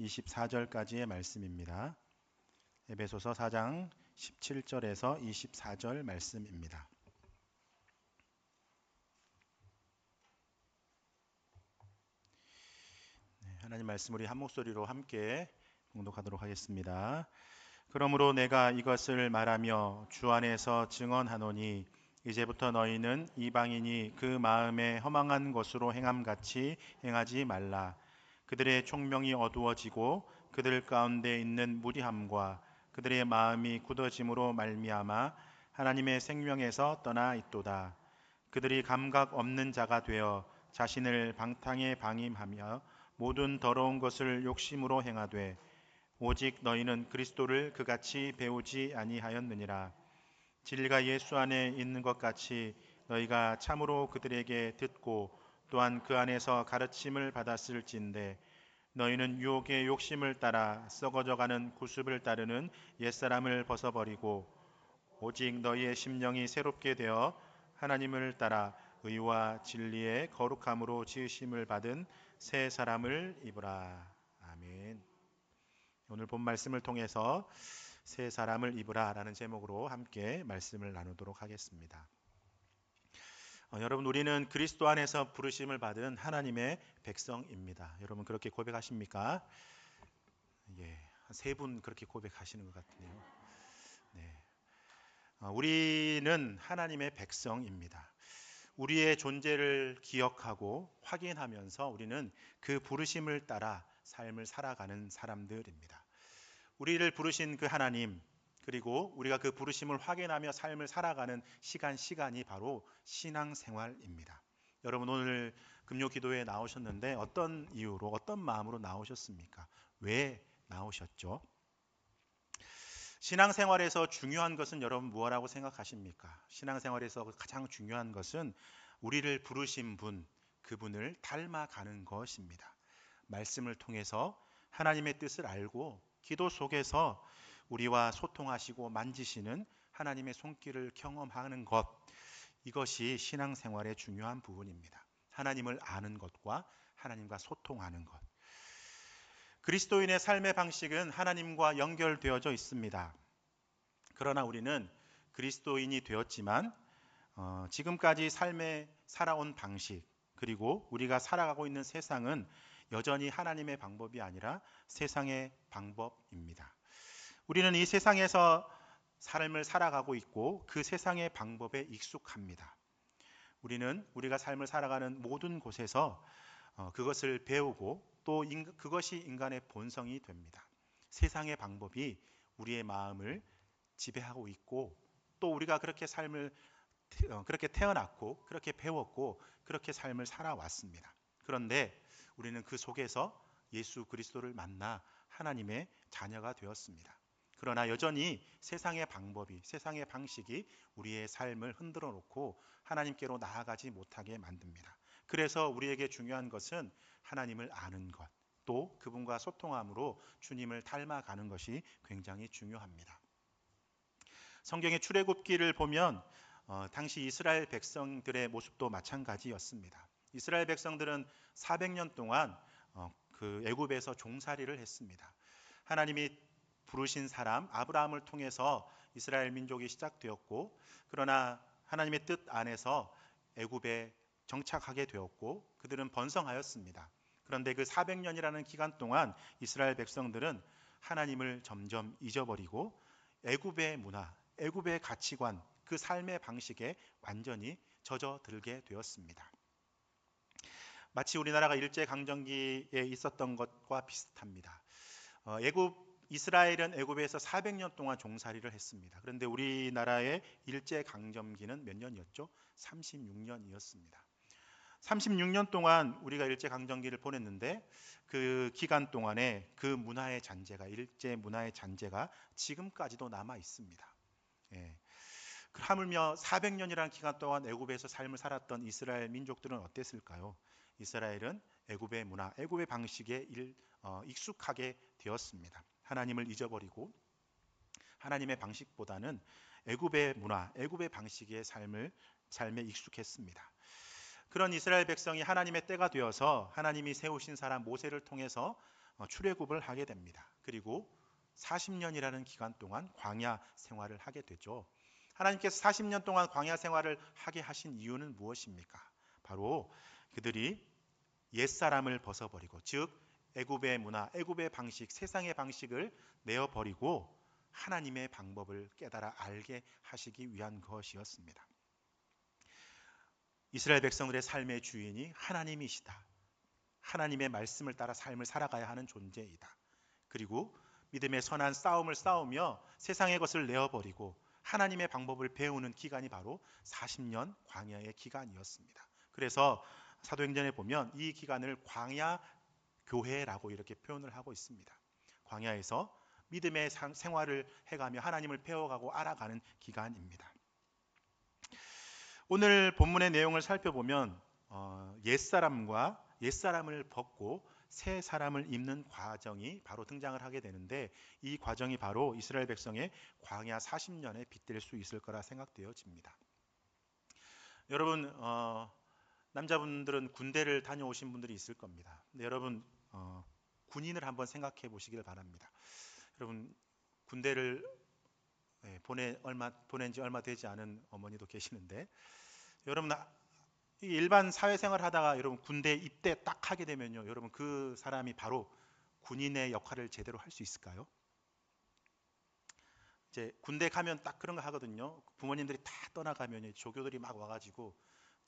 24절까지의 말씀입니다. 에베소서 4장 17절에서 24절 말씀입니다. 하나님 말씀 우리 한 목소리로 함께 봉독하도록 하겠습니다. 그러므로 내가 이것을 말하며 주 안에서 증언하노니 이제부터 너희는 이방인이 그 마음에 허망한 것으로 행함같이 행하지 말라. 그들의 총명이 어두워지고 그들 가운데 있는 무리함과 그들의 마음이 굳어짐으로 말미암아 하나님의 생명에서 떠나 있도다. 그들이 감각 없는 자가 되어 자신을 방탕에 방임하며 모든 더러운 것을 욕심으로 행하되 오직 너희는 그리스도를 그같이 배우지 아니하였느니라. 진리가 예수 안에 있는 것 같이 너희가 참으로 그들에게 듣고 또한 그 안에서 가르침을 받았을진데 너희는 유혹의 욕심을 따라 썩어져가는 구습을 따르는 옛사람을 벗어버리고 오직 너희의 심령이 새롭게 되어 하나님을 따라 의와 진리의 거룩함으로 지으심을 받은 새 사람을 입으라. 아멘. 오늘 본 말씀을 통해서 새 사람을 입으라 라는 제목으로 함께 말씀을 나누도록 하겠습니다. 여러분, 우리는 그리스도 안에서 부르심을 받은 하나님의 백성입니다. 여러분 그렇게 고백하십니까? 예, 세 분 그렇게 고백하시는 것 같네요. 네. 우리는 하나님의 백성입니다. 우리의 존재를 기억하고 확인하면서 우리는 그 부르심을 따라 삶을 살아가는 사람들입니다. 우리를 부르신 그 하나님, 그리고 우리가 그 부르심을 확인하며 삶을 살아가는 시간이 바로 신앙생활입니다. 여러분 오늘 금요 기도회에 나오셨는데 어떤 이유로, 어떤 마음으로 나오셨습니까? 왜 나오셨죠? 신앙생활에서 중요한 것은 여러분 무엇이라고 생각하십니까? 신앙생활에서 가장 중요한 것은 우리를 부르신 분, 그분을 닮아가는 것입니다. 말씀을 통해서 하나님의 뜻을 알고 기도 속에서 우리와 소통하시고 만지시는 하나님의 손길을 경험하는 것, 이것이 신앙생활의 중요한 부분입니다. 하나님을 아는 것과 하나님과 소통하는 것. 그리스도인의 삶의 방식은 하나님과 연결되어져 있습니다. 그러나 우리는 그리스도인이 되었지만 지금까지 삶에 살아온 방식, 그리고 우리가 살아가고 있는 세상은 여전히 하나님의 방법이 아니라 세상의 방법입니다. 우리는 이 세상에서 삶을 살아가고 있고 그 세상의 방법에 익숙합니다. 우리는 우리가 삶을 살아가는 모든 곳에서 그것을 배우고 또 그것이 인간의 본성이 됩니다. 세상의 방법이 우리의 마음을 지배하고 있고 또 우리가 그렇게 그렇게 태어났고 그렇게 배웠고 그렇게 삶을 살아왔습니다. 그런데 우리는 그 속에서 예수 그리스도를 만나 하나님의 자녀가 되었습니다. 그러나 여전히 세상의 방법이, 세상의 방식이 우리의 삶을 흔들어 놓고 하나님께로 나아가지 못하게 만듭니다. 그래서 우리에게 중요한 것은 하나님을 아는 것, 또 그분과 소통함으로 주님을 닮아가는 것이 굉장히 중요합니다. 성경의 출애굽기를 보면 당시 이스라엘 백성들의 모습도 마찬가지였습니다. 이스라엘 백성들은 400년 동안 그 애굽에서 종살이를 했습니다. 하나님이 부르신 사람 아브라함을 통해서 이스라엘 민족이 시작되었고, 그러나 하나님의 뜻 안에서 애굽에 정착하게 되었고 그들은 번성하였습니다. 그런데 그 400년이라는 기간 동안 이스라엘 백성들은 하나님을 점점 잊어버리고 애굽의 문화, 애굽의 가치관, 그 삶의 방식에 완전히 젖어들게 되었습니다. 마치 우리나라가 일제강점기에 있었던 것과 비슷합니다. 이스라엘은 애굽에서 400년 동안 종살이를 했습니다. 그런데 우리나라의 일제강점기는 몇 년이었죠? 36년이었습니다. 36년 동안 우리가 일제강점기를 보냈는데 그 기간 동안에 그 문화의 잔재가, 일제 문화의 잔재가 지금까지도 남아 있습니다. 예. 하물며 400년이라는 기간 동안 애굽에서 삶을 살았던 이스라엘 민족들은 어땠을까요? 이스라엘은 애굽의 문화, 애굽의 방식에 익숙하게 되었습니다. 하나님을 잊어버리고 하나님의 방식보다는 애굽의 문화, 애굽의 방식의 삶에 익숙했습니다. 그런 이스라엘 백성이 하나님의 때가 되어서 하나님이 세우신 사람 모세를 통해서 출애굽을 하게 됩니다. 그리고 40년이라는 기간 동안 광야 생활을 하게 되죠. 하나님께서 40년 동안 광야 생활을 하게 하신 이유는 무엇입니까? 바로 그들이 옛사람을 벗어버리고, 즉 애굽의 문화, 애굽의 방식, 세상의 방식을 내어버리고 하나님의 방법을 깨달아 알게 하시기 위한 것이었습니다. 이스라엘 백성들의 삶의 주인이 하나님이시다. 하나님의 말씀을 따라 삶을 살아가야 하는 존재이다. 그리고 믿음의 선한 싸움을 싸우며 세상의 것을 내어버리고 하나님의 방법을 배우는 기간이 바로 40년 광야의 기간이었습니다. 그래서 사도행전에 보면 이 기간을 광야 교회라고 이렇게 표현을 하고 있습니다. 광야에서 믿음의 생활을 해가며 하나님을 배워가고 알아가는 기간입니다. 오늘 본문의 내용을 살펴보면 옛사람을 벗고 새 사람을 입는 과정이 바로 등장을 하게 되는데, 이 과정이 바로 이스라엘 백성의 광야 40년에 빗댈 수 있을 거라 생각되어집니다. 여러분, 남자분들은 군대를 다녀오신 분들이 있을 겁니다. 근데 여러분, 군인을 한번 생각해 보시길 바랍니다. 여러분, 군대를 보낸 지 얼마 되지 않은 어머니도 계시는데, 여러분 일반 사회생활 하다가 여러분 군대 입대 딱 하게 되면요, 여러분 그 사람이 바로 군인의 역할을 제대로 할 수 있을까요? 이제 군대 가면 딱 그런 거 하거든요. 부모님들이 다 떠나가면 조교들이 막 와가지고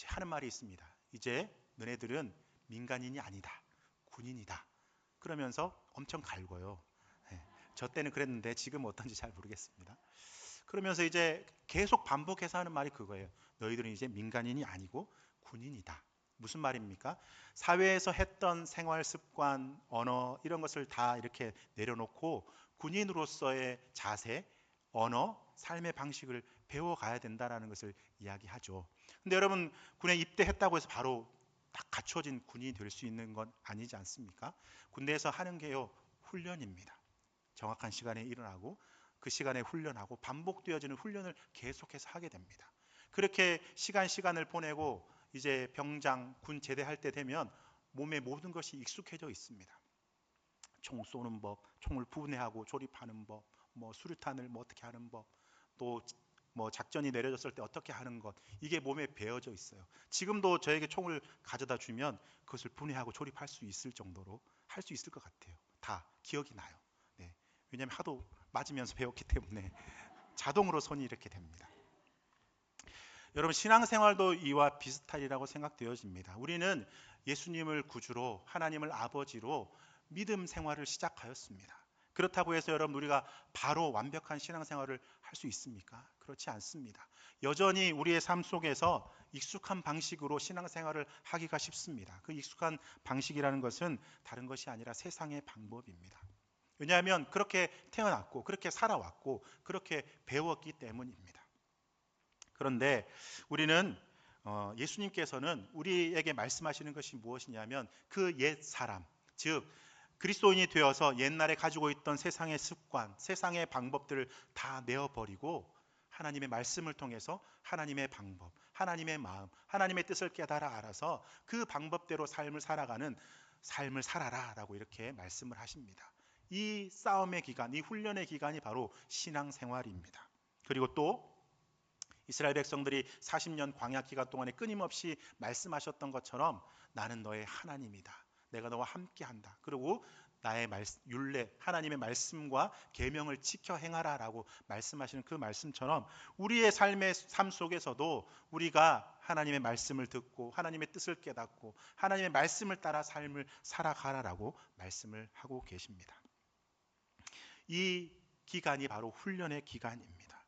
하는 말이 있습니다. 이제 너네들은 민간인이 아니다, 군인이다. 그러면서 엄청 갈궈요. 저 때는 그랬는데 지금 어떤지 잘 모르겠습니다. 그러면서 이제 계속 반복해서 하는 말이 그거예요. 너희들은 이제 민간인이 아니고 군인이다. 무슨 말입니까? 사회에서 했던 생활 습관, 언어 이런 것을 다 이렇게 내려놓고 군인으로서의 자세, 언어, 삶의 방식을 배워가야 된다라는 것을 이야기하죠. 근데 여러분, 군에 입대했다고 해서 바로 딱 갖춰진 군인이 될 수 있는 건 아니지 않습니까? 군대에서 하는 게요, 훈련입니다. 정확한 시간에 일어나고 그 시간에 훈련하고 반복되어지는 훈련을 계속해서 하게 됩니다. 그렇게 시간을 보내고 이제 병장, 군 제대할 때 되면 몸에 모든 것이 익숙해져 있습니다. 총 쏘는 법, 총을 분해하고 조립하는 법, 수류탄을 어떻게 하는 법, 또 작전이 내려졌을 때 어떻게 하는 것, 이게 몸에 배어져 있어요. 지금도 저에게 총을 가져다 주면 그것을 분해하고 조립할 수 있을 정도로 할 수 있을 것 같아요. 다 기억이 나요. 네. 왜냐하면 하도 맞으면서 배웠기 때문에 자동으로 손이 이렇게 됩니다. 여러분, 신앙생활도 이와 비슷하리라고 생각되어집니다. 우리는 예수님을 구주로, 하나님을 아버지로 믿음 생활을 시작하였습니다. 그렇다고 해서 여러분, 우리가 바로 완벽한 신앙생활을 할 수 있습니까? 그렇지 않습니다. 여전히 우리의 삶 속에서 익숙한 방식으로 신앙생활을 하기가 쉽습니다. 그 익숙한 방식이라는 것은 다른 것이 아니라 세상의 방법입니다. 왜냐하면 그렇게 태어났고 그렇게 살아왔고 그렇게 배웠기 때문입니다. 그런데 우리는 예수님께서는 우리에게 말씀하시는 것이 무엇이냐면 그 옛 사람, 즉 그리스도인이 되어서 옛날에 가지고 있던 세상의 습관, 세상의 방법들을 다 내어버리고 하나님의 말씀을 통해서 하나님의 방법, 하나님의 마음, 하나님의 뜻을 깨달아 알아서 그 방법대로 삶을 살아가는 삶을 살아라라고 이렇게 말씀을 하십니다. 이 싸움의 기간, 이 훈련의 기간이 바로 신앙생활입니다. 그리고 또 이스라엘 백성들이 40년 광야 기간 동안에 끊임없이 말씀하셨던 것처럼 나는 너의 하나님이다. 내가 너와 함께한다. 그리고 나의 율례, 하나님의 말씀과 계명을 지켜 행하라라고 말씀하시는 그 말씀처럼 우리의 삶 속에서도 우리가 하나님의 말씀을 듣고 하나님의 뜻을 깨닫고 하나님의 말씀을 따라 삶을 살아가라라고 말씀을 하고 계십니다. 이 기간이 바로 훈련의 기간입니다.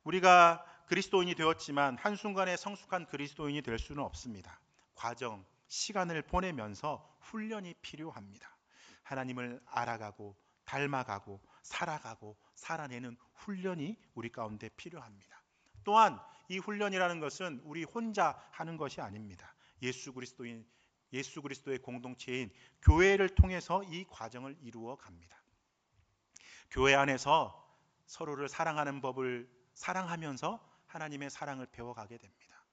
우리가 그리스도인이 되었지만 한순간에 성숙한 그리스도인이 될 수는 없습니다. 과정, 시간을 보내면서 훈련이 필요합니다. 하나님을 알아가고 닮아가고 살아가고 살아내는 훈련이 우리 가운데 필요합니다. 또한 이 훈련이라는 것은 우리 혼자 하는 것이 아닙니다. 예수 그리스도의 공동체인 교회를 통해서 이 과정을 이루어 갑니다. 교회 안에서 서로를 사랑하는 법을 사랑하면서 하나님의 사랑을 배워가게 됩니다.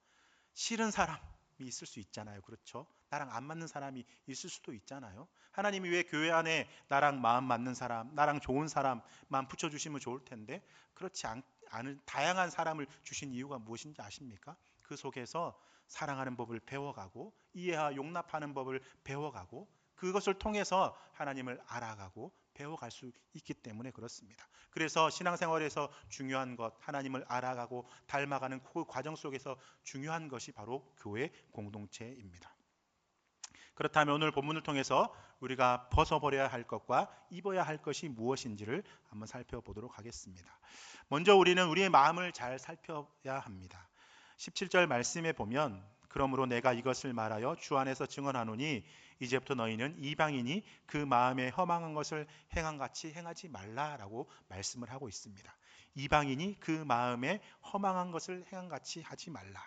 싫은 사람, 있을 수 있잖아요. 그렇죠? 나랑 안 맞는 사람이 있을 수도 있잖아요. 하나님이 왜 교회 안에 나랑 마음 맞는 사람, 나랑 좋은 사람만 붙여주시면 좋을 텐데 그렇지 않은 다양한 사람을 주신 이유가 무엇인지 아십니까? 그 속에서 사랑하는 법을 배워가고 이해와 용납하는 법을 배워가고 그것을 통해서 하나님을 알아가고 배워갈 수 있기 때문에 그렇습니다. 그래서 신앙생활에서 중요한 것, 하나님을 알아가고 닮아가는 그 과정 속에서 중요한 것이 바로 교회 공동체입니다. 그렇다면 오늘 본문을 통해서 우리가 벗어버려야 할 것과 입어야 할 것이 무엇인지를 한번 살펴보도록 하겠습니다. 먼저 우리는 우리의 마음을 잘 살펴야 합니다. 17절 말씀에 보면 그러므로 내가 이것을 말하여 주 안에서 증언하노니 이제부터 너희는 이방인이 그 마음에 허망한 것을 행함같이 행하지 말라라고 말씀을 하고 있습니다. 이방인이 그 마음에 허망한 것을 행함같이 하지 말라.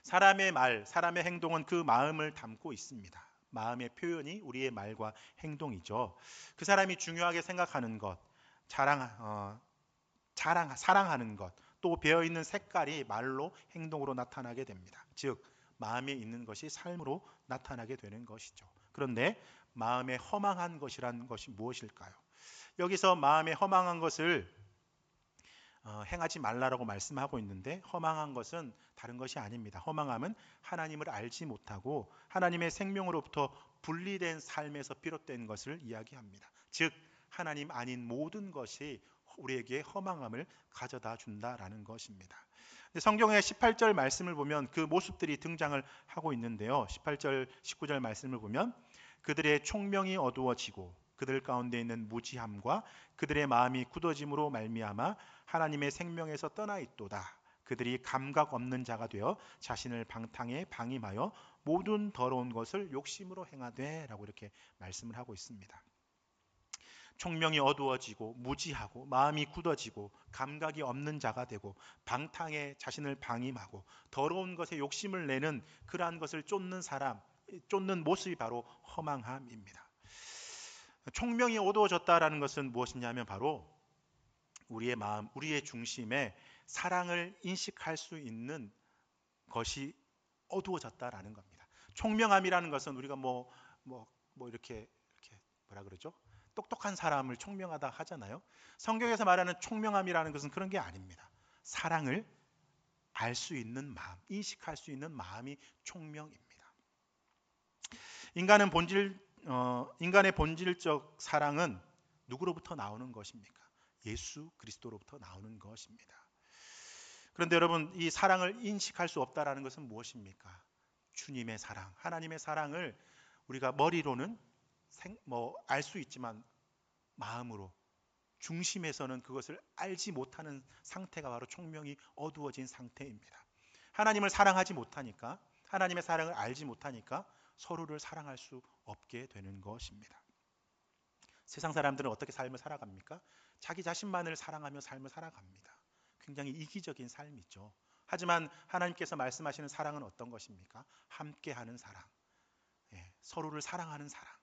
사람의 말, 사람의 행동은 그 마음을 담고 있습니다. 마음의 표현이 우리의 말과 행동이죠. 그 사람이 중요하게 생각하는 것, 사랑하는 것, 또 배어있는 색깔이 말로 행동으로 나타나게 됩니다. 즉 마음에 있는 것이 삶으로 나타나게 되는 것이죠. 그런데 마음에 허망한 것이란 것이 무엇일까요? 여기서 마음에 허망한 것을 행하지 말라라고 말씀하고 있는데 허망한 것은 다른 것이 아닙니다. 허망함은 하나님을 알지 못하고 하나님의 생명으로부터 분리된 삶에서 비롯된 것을 이야기합니다. 즉 하나님 아닌 모든 것이 우리에게 허망함을 가져다 준다라는 것입니다. 성경의 18절 말씀을 보면 그 모습들이 등장을 하고 있는데요. 18절, 19절 말씀을 보면 그들의 총명이 어두워지고 그들 가운데 있는 무지함과 그들의 마음이 굳어짐으로 말미암아 하나님의 생명에서 떠나 있도다. 그들이 감각 없는 자가 되어 자신을 방탕에 방임하여 모든 더러운 것을 욕심으로 행하되 라고 이렇게 말씀을 하고 있습니다. 총명이 어두워지고 무지하고 마음이 굳어지고 감각이 없는 자가 되고 방탕에 자신을 방임하고 더러운 것에 욕심을 내는 그러한 것을 쫓는 모습이 바로 허망함입니다. 총명이 어두워졌다라는 것은 무엇이냐면 바로 우리의 마음, 우리의 중심에 사랑을 인식할 수 있는 것이 어두워졌다라는 겁니다. 총명함이라는 것은 우리가 이렇게 뭐라 그러죠? 똑똑한 사람을 총명하다 하잖아요. 성경에서 말하는 총명함이라는 것은 그런 게 아닙니다. 사랑을 알 수 있는 마음, 인식할 수 있는 마음이 총명입니다. 인간의 본질적 사랑은 누구로부터 나오는 것입니까? 예수 그리스도로부터 나오는 것입니다. 그런데 여러분, 이 사랑을 인식할 수 없다라는 것은 무엇입니까? 주님의 사랑, 하나님의 사랑을 우리가 머리로는 알 수 있지만 마음으로 중심에서는 그것을 알지 못하는 상태가 바로 총명이 어두워진 상태입니다. 하나님을 사랑하지 못하니까, 하나님의 사랑을 알지 못하니까 서로를 사랑할 수 없게 되는 것입니다. 세상 사람들은 어떻게 삶을 살아갑니까? 자기 자신만을 사랑하며 삶을 살아갑니다. 굉장히 이기적인 삶이죠. 하지만 하나님께서 말씀하시는 사랑은 어떤 것입니까? 함께하는 사랑, 서로를 사랑하는 사랑.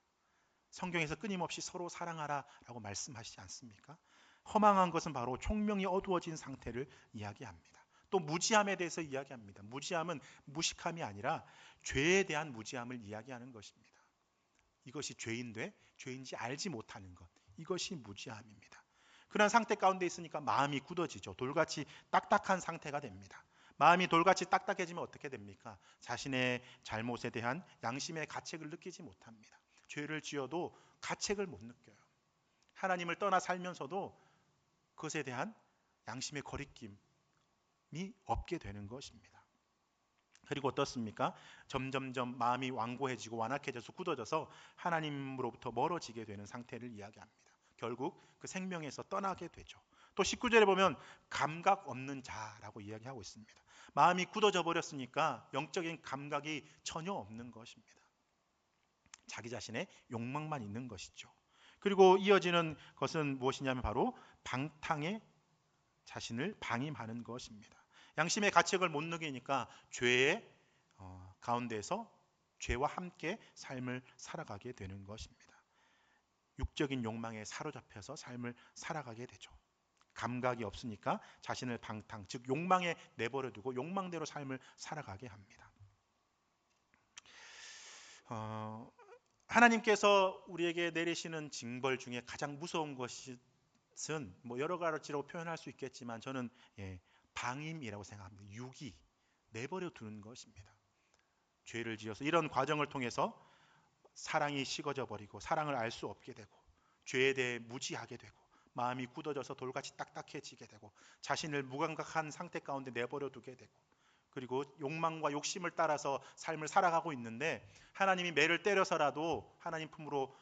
성경에서 끊임없이 서로 사랑하라라고 말씀하시지 않습니까? 허망한 것은 바로 총명이 어두워진 상태를 이야기합니다. 또 무지함에 대해서 이야기합니다. 무지함은 무식함이 아니라 죄에 대한 무지함을 이야기하는 것입니다. 이것이 죄인데 죄인지 알지 못하는 것, 이것이 무지함입니다. 그런 상태 가운데 있으니까 마음이 굳어지죠. 돌같이 딱딱한 상태가 됩니다. 마음이 돌같이 딱딱해지면 어떻게 됩니까? 자신의 잘못에 대한 양심의 가책을 느끼지 못합니다. 죄를 지어도 가책을 못 느껴요. 하나님을 떠나 살면서도 그것에 대한 양심의 거리낌이 없게 되는 것입니다. 그리고 어떻습니까? 점점점 마음이 완고해지고 완악해져서 굳어져서 하나님으로부터 멀어지게 되는 상태를 이야기합니다. 결국 그 생명에서 떠나게 되죠. 또 19절에 보면 감각 없는 자라고 이야기하고 있습니다. 마음이 굳어져 버렸으니까 영적인 감각이 전혀 없는 것입니다. 자기 자신의 욕망만 있는 것이죠. 그리고 이어지는 것은 무엇이냐면 바로 방탕에 자신을 방임하는 것입니다. 양심의 가책을 못 느끼니까 죄의 가운데서 죄와 함께 삶을 살아가게 되는 것입니다. 육적인 욕망에 사로잡혀서 삶을 살아가게 되죠. 감각이 없으니까 자신을 방탕, 즉 욕망에 내버려두고 욕망대로 삶을 살아가게 합니다. 어, 하나님께서 우리에게 내리시는 징벌 중에 가장 무서운 것은 뭐 여러 가지로 표현할 수 있겠지만 저는 방임이라고 생각합니다. 유기, 내버려 두는 것입니다. 죄를 지어서 이런 과정을 통해서 사랑이 식어져 버리고 사랑을 알 수 없게 되고 죄에 대해 무지하게 되고 마음이 굳어져서 돌같이 딱딱해지게 되고 자신을 무감각한 상태 가운데 내버려 두게 되고 그리고 욕망과 욕심을 따라서 삶을 살아가고 있는데 하나님이 매를 때려서라도 하나님 품으로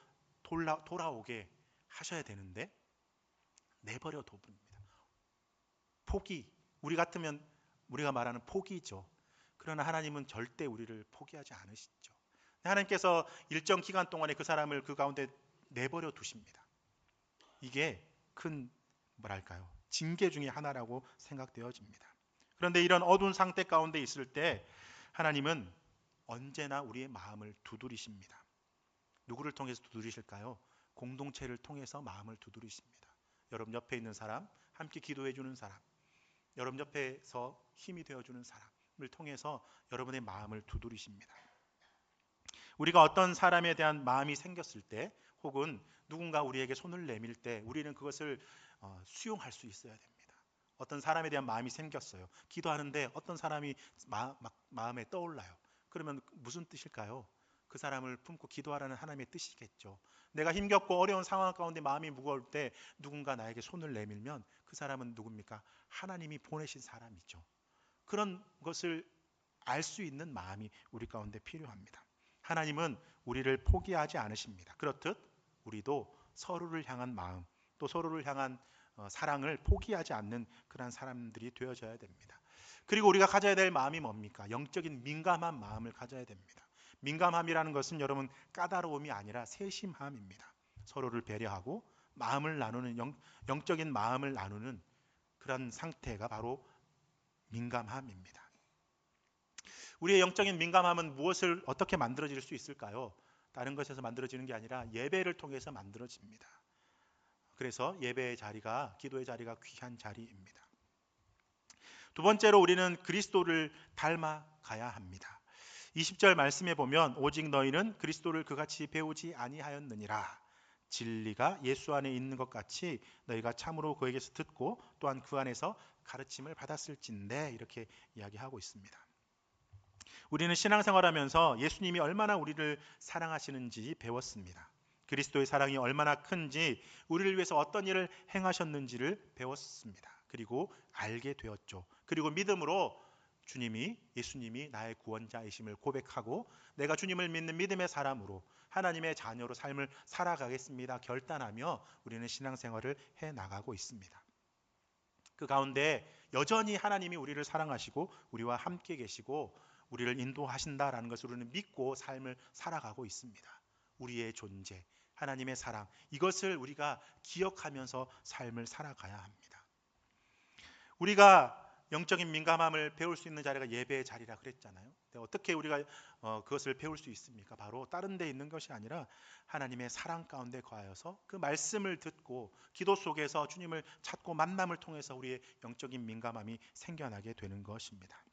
돌아오게 하셔야 되는데 내버려 둬버립니다. 포기. 우리 같으면 우리가 말하는 포기죠. 그러나 하나님은 절대 우리를 포기하지 않으시죠. 하나님께서 일정 기간 동안에 그 사람을 그 가운데 내버려 두십니다. 이게 큰 뭐랄까요? 징계 중에 하나라고 생각되어집니다. 그런데 이런 어두운 상태 가운데 있을 때 하나님은 언제나 우리의 마음을 두드리십니다. 누구를 통해서 두드리실까요? 공동체를 통해서 마음을 두드리십니다. 여러분 옆에 있는 사람, 함께 기도해 주는 사람, 여러분 옆에서 힘이 되어 주는 사람을 통해서 여러분의 마음을 두드리십니다. 우리가 어떤 사람에 대한 마음이 생겼을 때 혹은 누군가 우리에게 손을 내밀 때 우리는 그것을 수용할 수 있어야 됩니다. 어떤 사람에 대한 마음이 생겼어요. 기도하는데 어떤 사람이 마음에 떠올라요. 그러면 무슨 뜻일까요? 그 사람을 품고 기도하라는 하나님의 뜻이겠죠. 내가 힘겹고 어려운 상황 가운데 마음이 무거울 때 누군가 나에게 손을 내밀면 그 사람은 누굽니까? 하나님이 보내신 사람이죠. 그런 것을 알 수 있는 마음이 우리 가운데 필요합니다. 하나님은 우리를 포기하지 않으십니다. 그렇듯 우리도 서로를 향한 마음, 또 서로를 향한 사랑을 포기하지 않는 그런 사람들이 되어져야 됩니다. 그리고 우리가 가져야 될 마음이 뭡니까? 영적인 민감한 마음을 가져야 됩니다. 민감함이라는 것은 여러분 까다로움이 아니라 세심함입니다. 서로를 배려하고 마음을 나누는 영적인 마음을 나누는 그런 상태가 바로 민감함입니다. 우리의 영적인 민감함은 무엇을 어떻게 만들어질 수 있을까요? 다른 것에서 만들어지는 게 아니라 예배를 통해서 만들어집니다. 그래서 예배의 자리가 기도의 자리가 귀한 자리입니다. 두 번째로 우리는 그리스도를 닮아가야 합니다. 20절 말씀에 보면 오직 너희는 그리스도를 그같이 배우지 아니하였느니라. 진리가 예수 안에 있는 것 같이 너희가 참으로 그에게서 듣고 또한 그 안에서 가르침을 받았을진데 이렇게 이야기하고 있습니다. 우리는 신앙생활하면서 예수님이 얼마나 우리를 사랑하시는지 배웠습니다. 그리스도의 사랑이 얼마나 큰지 우리를 위해서 어떤 일을 행하셨는지를 배웠습니다. 그리고 알게 되었죠. 그리고 믿음으로 예수님이 나의 구원자이심을 고백하고 내가 주님을 믿는 믿음의 사람으로 하나님의 자녀로 삶을 살아가겠습니다. 결단하며 우리는 신앙생활을 해나가고 있습니다. 그 가운데 여전히 하나님이 우리를 사랑하시고 우리와 함께 계시고 우리를 인도하신다라는 것을 우리는 믿고 삶을 살아가고 있습니다. 우리의 존재, 하나님의 사랑, 이것을 우리가 기억하면서 삶을 살아가야 합니다. 우리가 영적인 민감함을 배울 수 있는 자리가 예배의 자리라 그랬잖아요. 어떻게 우리가 그것을 배울 수 있습니까? 바로 다른 데 있는 것이 아니라 하나님의 사랑 가운데 거하여서 그 말씀을 듣고 기도 속에서 주님을 찾고 만남을 통해서 우리의 영적인 민감함이 생겨나게 되는 것입니다.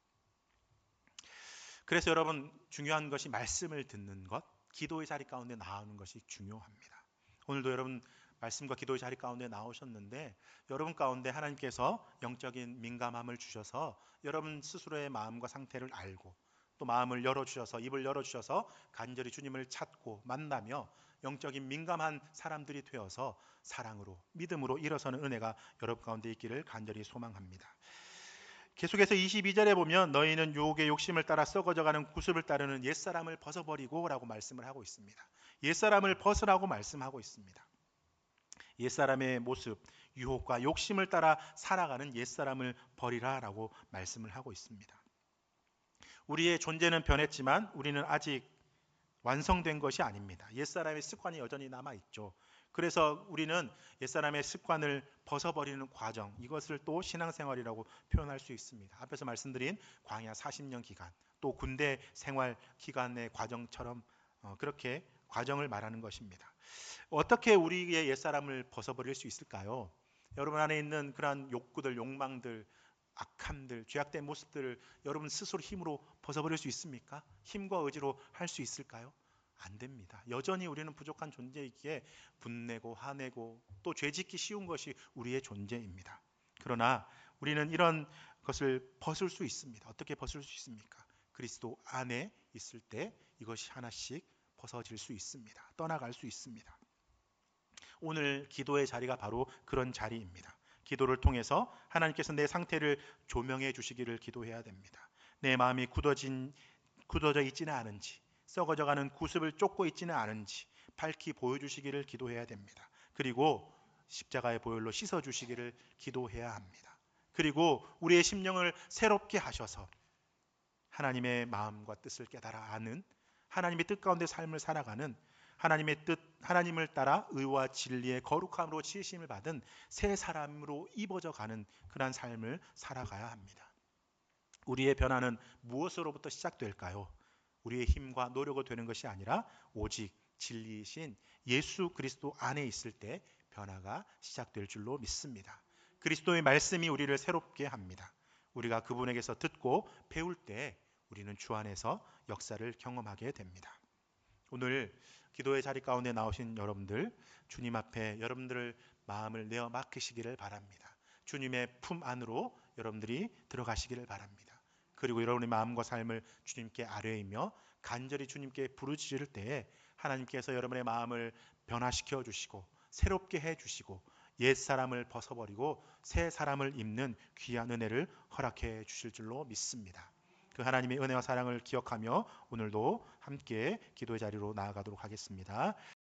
그래서 여러분 중요한 것이 말씀을 듣는 것, 기도의 자리 가운데 나오는 것이 중요합니다. 오늘도 여러분 말씀과 기도의 자리 가운데 나오셨는데 여러분 가운데 하나님께서 영적인 민감함을 주셔서 여러분 스스로의 마음과 상태를 알고 또 마음을 열어주셔서 입을 열어주셔서 간절히 주님을 찾고 만나며 영적인 민감한 사람들이 되어서 사랑으로 믿음으로 일어서는 은혜가 여러분 가운데 있기를 간절히 소망합니다. 계속해서 22절에 보면 너희는 유혹의 욕심을 따라 썩어져가는 구습을 따르는 옛사람을 벗어버리고 라고 말씀을 하고 있습니다. 옛사람을 벗으라고 말씀하고 있습니다. 옛사람의 모습, 유혹과 욕심을 따라 살아가는 옛사람을 버리라 라고 말씀을 하고 있습니다. 우리의 존재는 변했지만 우리는 아직 완성된 것이 아닙니다. 옛사람의 습관이 여전히 남아있죠. 그래서 우리는 옛사람의 습관을 벗어버리는 과정, 이것을 또 신앙생활이라고 표현할 수 있습니다. 앞에서 말씀드린 광야 40년 기간, 또 군대 생활 기간의 과정처럼 그렇게 과정을 말하는 것입니다. 어떻게 우리의 옛사람을 벗어버릴 수 있을까요? 여러분 안에 있는 그러한 욕구들, 욕망들, 악함들, 죄악된 모습들을 여러분 스스로 힘으로 벗어버릴 수 있습니까? 힘과 의지로 할 수 있을까요? 안 됩니다. 여전히 우리는 부족한 존재이기에 분내고 화내고 또 죄짓기 쉬운 것이 우리의 존재입니다. 그러나 우리는 이런 것을 벗을 수 있습니다. 어떻게 벗을 수 있습니까? 그리스도 안에 있을 때 이것이 하나씩 벗어질 수 있습니다. 떠나갈 수 있습니다. 오늘 기도의 자리가 바로 그런 자리입니다. 기도를 통해서 하나님께서 내 상태를 조명해 주시기를 기도해야 됩니다. 내 마음이 굳어져 있지는 않은지, 썩어져가는 구습을 쫓고 있지는 않은지 밝히 보여주시기를 기도해야 됩니다. 그리고 십자가의 보혈로 씻어주시기를 기도해야 합니다. 그리고 우리의 심령을 새롭게 하셔서 하나님의 마음과 뜻을 깨달아 아는, 하나님의 뜻 가운데 삶을 살아가는, 하나님의 뜻, 하나님을 따라 의와 진리의 거룩함으로 지으심을 받은 새 사람으로 입어져 가는 그러한 삶을 살아가야 합니다. 우리의 변화는 무엇으로부터 시작될까요? 우리의 힘과 노력으로 되는 것이 아니라 오직 진리이신 예수 그리스도 안에 있을 때 변화가 시작될 줄로 믿습니다. 그리스도의 말씀이 우리를 새롭게 합니다. 우리가 그분에게서 듣고 배울 때 우리는 주 안에서 역사를 경험하게 됩니다. 오늘 기도의 자리 가운데 나오신 여러분들, 주님 앞에 여러분들을 마음을 내어 맡기시기를 바랍니다. 주님의 품 안으로 여러분들이 들어가시기를 바랍니다. 그리고 여러분의 마음과 삶을 주님께 아뢰이며 간절히 주님께 부르짖을 때에 하나님께서 여러분의 마음을 변화시켜 주시고 새롭게 해 주시고 옛 사람을 벗어버리고 새 사람을 입는 귀한 은혜를 허락해 주실 줄로 믿습니다. 그 하나님의 은혜와 사랑을 기억하며 오늘도 함께 기도의 자리로 나아가도록 하겠습니다.